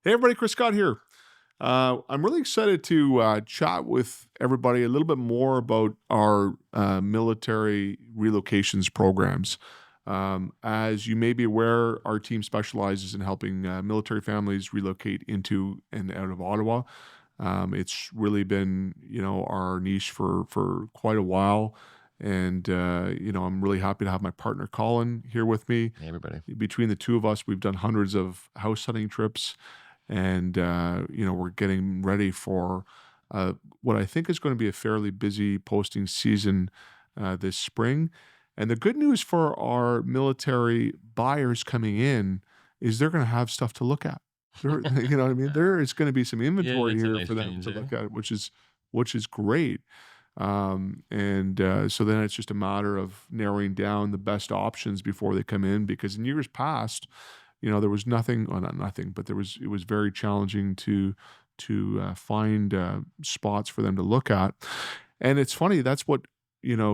Hey everybody, Chris Scott here. I'm really excited to chat with everybody a little bit more about our military relocations programs. As you may be aware, our team specializes in helping military families relocate into and out of Ottawa. It's really been, our niche for quite a while, and I'm really happy to have my partner Colin here with me. Hey, everybody. Between the two of us, we've done hundreds of house hunting trips, and we're getting ready for what I think is going to be a fairly busy posting season this spring. And the good news for our military buyers coming in is they're going to have stuff to look at. There, you know what I mean? There is going to be some Yeah, inventory that's a here nice for them change, to eh? look at, which is great. And so then it's just a matter of narrowing down the best options before they come in, because in years past, there was nothing, well, not nothing, but it was very challenging to find spots for them to look at. And it's funny, that's what,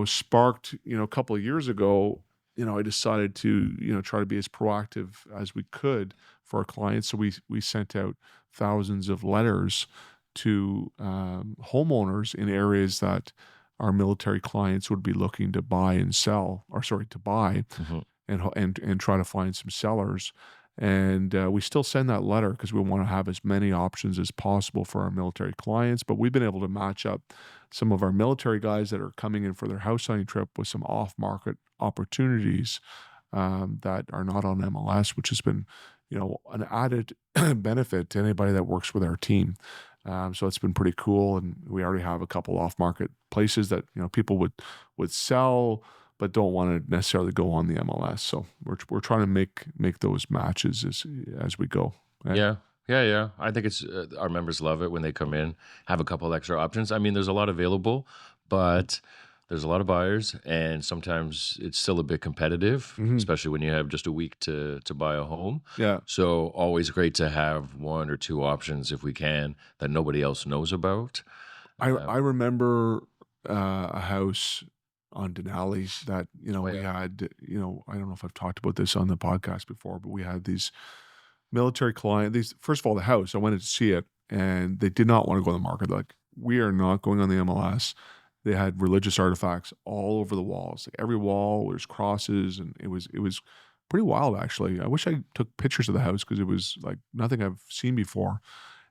sparked, a couple of years ago, I decided to, try to be as proactive as we could for our clients. So we sent out thousands of letters to homeowners in areas that our military clients would be looking to buy and sell, or sorry, to buy, Mhm. and try to find some sellers. And we still send that letter because we want to have as many options as possible for our military clients. But we've been able to match up some of our military guys that are coming in for their house hunting trip with some off-market opportunities that are not on MLS, which has been, an added benefit to anybody that works with our team. So it's been pretty cool, and we already have a couple off-market places that people would sell, but don't want to necessarily go on the MLS. So we're trying to make those matches as we go. Right? Yeah. Yeah, yeah. I think it's our members love it when they come in, have a couple extra options. I mean, there's a lot available, but there's a lot of buyers, and sometimes it's still a bit competitive, Hmm. especially when you have just a week to buy a home. Yeah, So always great to have one or two options if we can that nobody else knows about. I remember a house on Denali that Oh we yeah. had. I don't know if I've talked about this on the podcast before, but we had these military client. These, first of all, the house, I wanted to see it, and they did not want to go on the market. They're like, we are not going on the MLS. They had religious artifacts all over the walls. Like every wall, there's crosses, and it was pretty wild actually. I wish I took pictures of the house because it was like nothing I've seen before,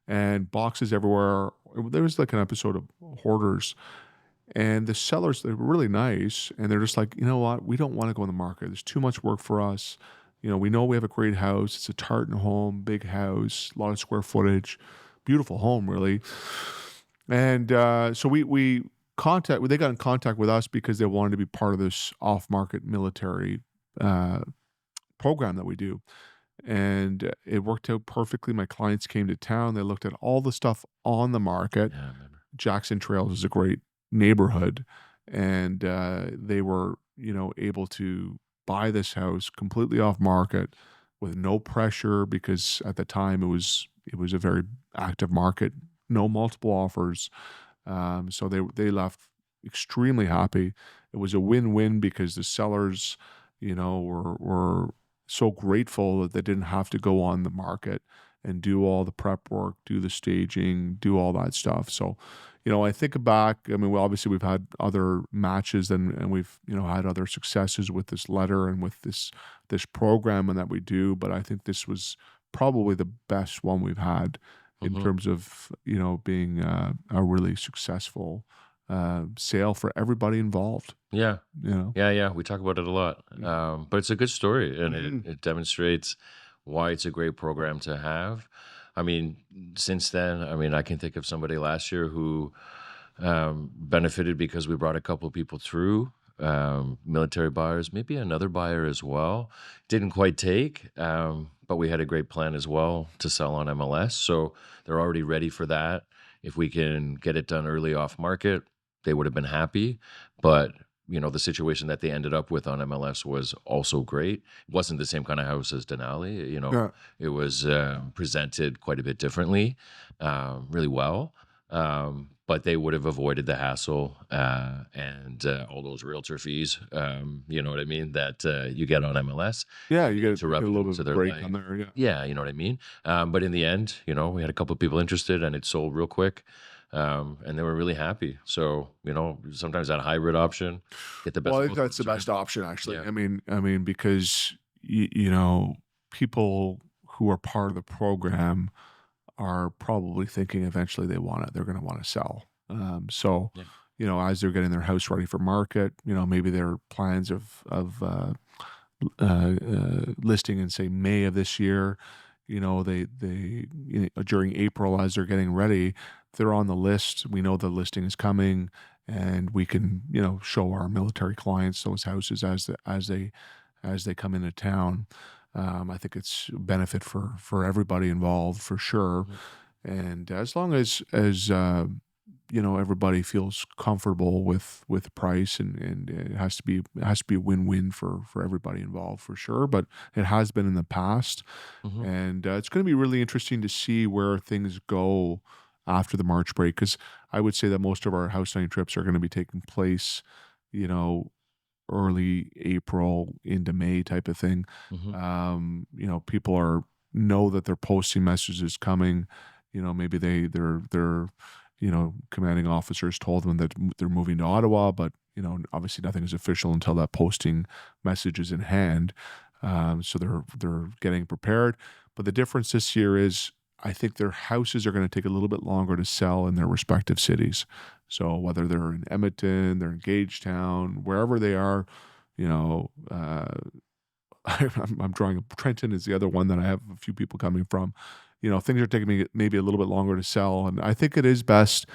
and boxes everywhere. There was like an episode of Hoarders, and the sellers, they were really nice, and they're just like, you know what, we don't want to go on the market. There's too much work for us. We know we have a great house. It's a tartan home, big house, a lot of square footage, beautiful home, really. And so we contact. They got in contact with us because they wanted to be part of this off-market military uh, program that we do, and it worked out perfectly. My clients came to town. They looked at all the stuff on the market. Yeah, I remember. Jackson Trails is a great neighborhood, and they were, able to buy this house completely off market with no pressure, because at the time it was a very active market, no multiple offers. So they left extremely happy. It was a win-win because the sellers, were so grateful that they didn't have to go on the market and do all the prep work, do the staging, do all that stuff. So, I think back. I mean, well, obviously we've had other matches, and we've had other successes with this letter and with this program and that we do. But I think this was probably the best one we've had in Mhm. terms of being a really successful sale for everybody involved. Yeah. You know. Yeah, yeah, we talk about it a lot, but it's a good story, and it Mhm. it demonstrates why it's a great program to have. I mean, since then, I mean, I can think of somebody last year who benefited because we brought a couple of people through, military buyers, maybe another buyer as well. Didn't quite take, but we had a great plan as well to sell on MLS, so they're already ready for that. If we can get it done early off market, they would have been happy, but the situation that they ended up with on MLS was also great. It wasn't the same kind of house as Denali. Yeah. It was presented quite a bit differently, really well. but they would have avoided the hassle and all those realtor fees. You know what I mean? That you get on MLS Yeah, and you the get a little bit interruption of to a their break on life. there. Yeah. Yeah, you know what I mean? But in the end, we had a couple of people interested and it sold real quick. And they were really happy. So, sometimes that hybrid option, get the Well, best I of think both that's the worlds, right? best option, actually. Yeah. I mean, because you know, people who are part of the program are probably thinking eventually they're going to want to sell. So, Yeah. as they're getting their house ready for market, maybe their plans of listing in say May of this year, during April as they're getting ready, they're on the list. We know the listing is coming, and we can show our military clients those houses as they come into town. I think it's a benefit for everybody involved for sure, Mhm. and as long as everybody feels comfortable with the price, and it has to be a win-win for everybody involved for sure, but it has been in the past, Mhm. and it's going to be really interesting to see where things go after the March break, because I would say that most of our house hunting trips are going to be taking place, you know early April into May type of thing. Mhm. People know that their posting message is coming. Maybe their commanding officers told them that they're moving to Ottawa, but obviously nothing is official until that posting message is in hand. So they're getting prepared. But the difference this year is I think their houses are going to take a little bit longer to sell in their respective cities. So whether they're in Edmonton, they're in Gagetown, wherever they are, you know, I'm drawing Trenton is the other one that I have a few people coming from. Things are taking me maybe a little bit longer to sell, and I think it is best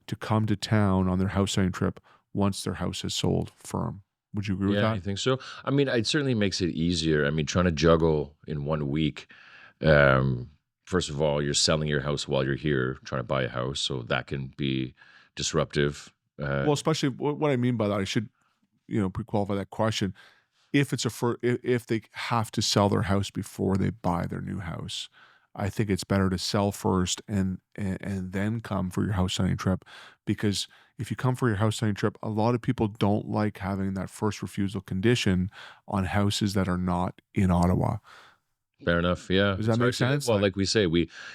to come to town on their house hunting trip once their house is sold firm. Would you agree with Yeah, that? I think so. I mean, it certainly makes it easier. I mean, trying to juggle in one week. Um, First of all, you're selling your house while you're here, trying to buy a house, so that can be disruptive. Well, especially what I mean by that, I should pre-qualify that question. If it's if they have to sell their house before they buy their new house, I think it's better to sell first and then come for your house hunting trip, because if you come for your house hunting trip, a lot of people don't like having that first refusal condition on houses that are not in Ottawa. Fair enough. Yeah, Does that it's make hard to. sense? Well, Like, like we say,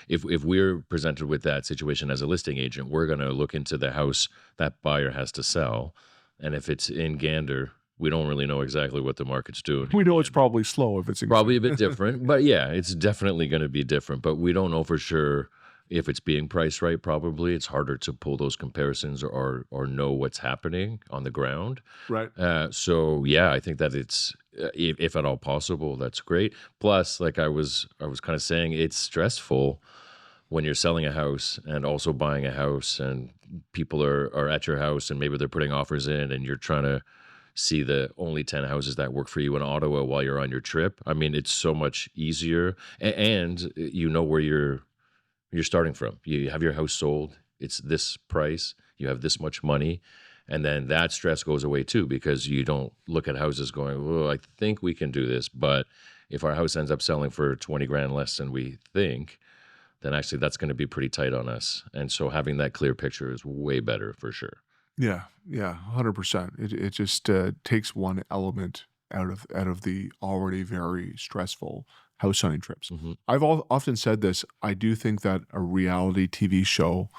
if we're presented with that situation as a listing agent, we're going to look into the house that buyer has to sell, and if it's in Gander, we don't really know exactly what the market's doing we in know it's Gander. probably slow if it's in. Probably a bit different, but yeah, it's definitely going to be different. But we don't know for sure if it's being priced right. Probably it's harder to pull those comparisons or know what's happening on the ground. Right. So yeah, I think that it's if at all possible, that's great. Plus, like I was kind of saying, it's stressful when you're selling a house and also buying a house, and people are at your house and maybe they're putting offers in, and you're trying to see the only 10 houses that work for you in Ottawa while you're on your trip. I mean, it's so much easier, and you know where you're starting from. You have your house sold. It's this price. You have this much money. And then that stress goes away too, because you don't look at houses going, oh, I think we can do this. But if our house ends up selling for 20 grand less than we think, then actually that's going to be pretty tight on us. And so having that clear picture is way better for sure. Yeah, yeah, 100%. It just takes one element out of the already very stressful house hunting trips. Hmm. I've often said this. I do think that a reality TV show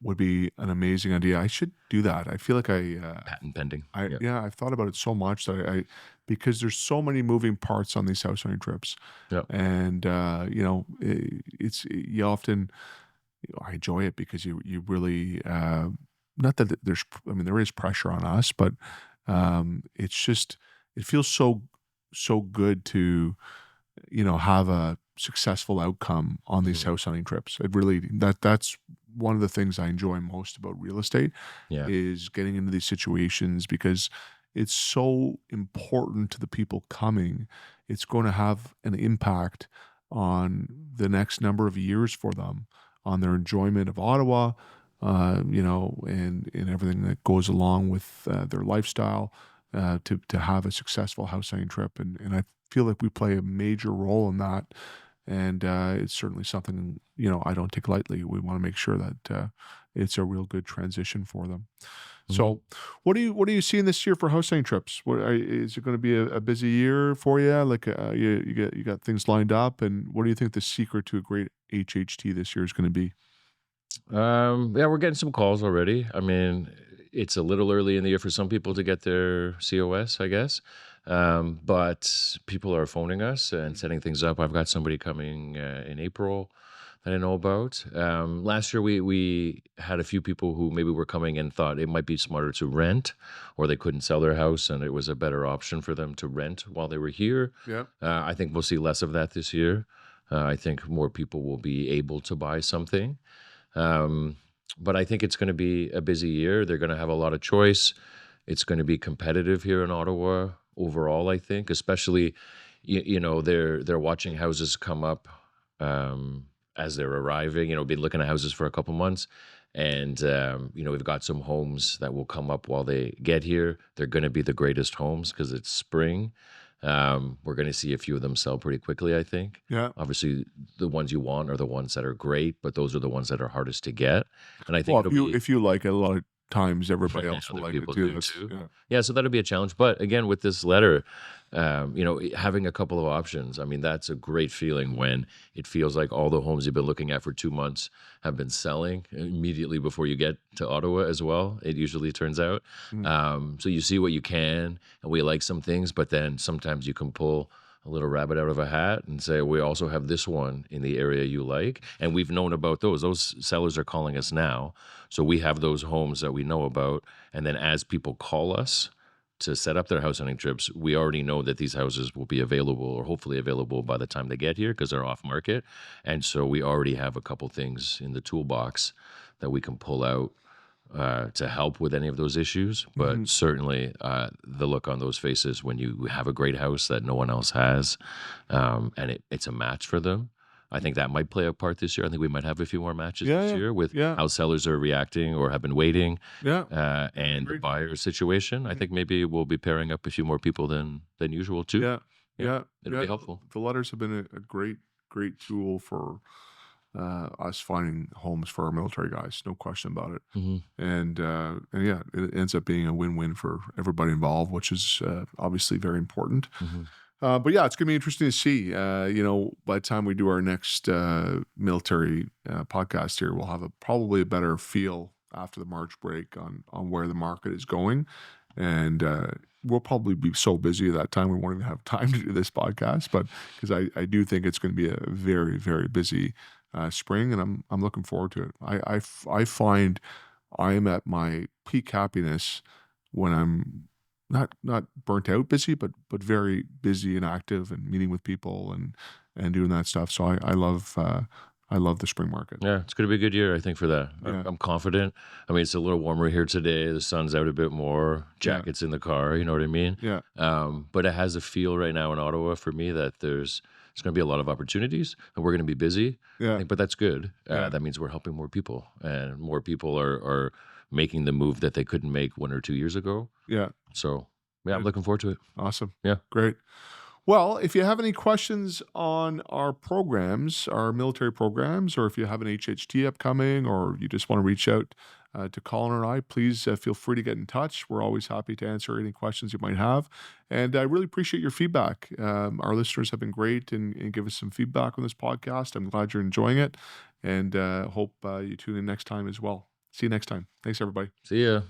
would be an amazing idea. I should do that. I feel like Patent pending. I Yeah. yeah, I've thought about it so much that because there's so many moving parts on these house hunting trips, Yeah. and it's you often I enjoy it because you really not that there's I mean there is pressure on us, but it's just it feels so good to have a successful outcome on these Hmm. house hunting trips. It really that's one of the things I enjoy most about real estate Yeah. is getting into these situations because it's so important to the people coming. It's going to have an impact on the next number of years for them, on their enjoyment of Ottawa, and everything that goes along with their lifestyle, to have a successful house hunting trip. And I feel like we play a major role in that. and it's certainly something I don't take lightly. We want to make sure that it's a real good transition for them. Mhm. So, what are you seeing this year for house hunting trips? Is it going to be a busy year for you? Like you got things lined up, and what do you think the secret to a great HHT this year is going to be? Yeah, we're getting some calls already. I mean, it's a little early in the year for some people to get their COS, I guess. But people are phoning us and setting things up. I've got somebody coming in April that I know about. Last year, we had a few people who maybe were coming and thought it might be smarter to rent, or they couldn't sell their house, and it was a better option for them to rent while they were here. Yeah. I think we'll see less of that this year. I think more people will be able to buy something. Um, but I think it's going to be a busy year. They're going to have a lot of choice. It's going to be competitive here in Ottawa overall. I think, especially, they're watching houses come up as they're arriving. Been looking at houses for a couple months, and we've got some homes that will come up while they get here. They're going to be the greatest homes because it's spring. We're going to see a few of them sell pretty quickly, I think. Yeah. Obviously, the ones you want are the ones that are great, but those are the ones that are hardest to get. And I think Well, it'll if you be if you like it, a lot of times everybody else will other like it people too. do That's too. yeah. Yeah, so that'll be a challenge. But again, with this letter, having a couple of options, I mean, that's a great feeling when it feels like all the homes you've been looking at for 2 months have been selling immediately before you get to Ottawa as well. It usually turns out. Mhm. So you see what you can, and we like some things, but then sometimes you can pull a little rabbit out of a hat and say, we also have this one in the area you like. And we've known about those. Those sellers are calling us now. So we have those homes that we know about. And then as people call us to set up their house hunting trips, we already know that these houses will be available or hopefully available by the time they get here because they're off market. And so we already have a couple things in the toolbox that we can pull out to help with any of those issues. But Mhm. certainly, the look on those faces when you have a great house that no one else has, and it's a match for them. I think that might play a part this year. I think we might have a few more matches Yeah, this yeah, year with yeah, how sellers are reacting or have been waiting, yeah. and the Agreed. buyer situation. I Mhm. think maybe we'll be pairing up a few more people than usual too. Yeah, Yeah, yeah, it'll yeah. be helpful. The letters have been a great tool for us finding homes for our military guys. No question about it. Hmm. And yeah, it ends up being a win-win for everybody involved, which is obviously very important. Hmm. But yeah, it's gonna be interesting to see. By the time we do our next military podcast here, we'll have probably a better feel after the March break on where the market is going, and we'll probably be so busy at that time we won't even have time to do this podcast. But because I do think it's going to be a very very busy spring, and I'm looking forward to it. I find I am at my peak happiness when I'm not burnt out busy, but very busy and active and meeting with people and doing that stuff. So I love the spring market. Yeah, it's going to be a good year, I think, for that. Yeah, I'm confident. I mean, it's a little warmer here today. The sun's out a bit more. yeah, Jackets in the car. You know what I mean? yeah, But it has a feel right now in Ottawa for me that there's going to be a lot of opportunities, and we're going to be busy. I yeah, think, but that's good. yeah, That means we're helping more people, and more people are making the move that they couldn't make 1 or 2 years ago. yeah. So, yeah, I'm Good, looking forward to it. awesome, Yeah. great. Well, if you have any questions on our programs, our military programs, or if you have an HHT upcoming, or you just want to reach out to Colin and I, please feel free to get in touch. We're always happy to answer any questions you might have. And I really appreciate your feedback. Our listeners have been great and give us some feedback on this podcast. I'm glad you're enjoying it, and hope you tune in next time as well. See you next time. Thanks, everybody. See ya.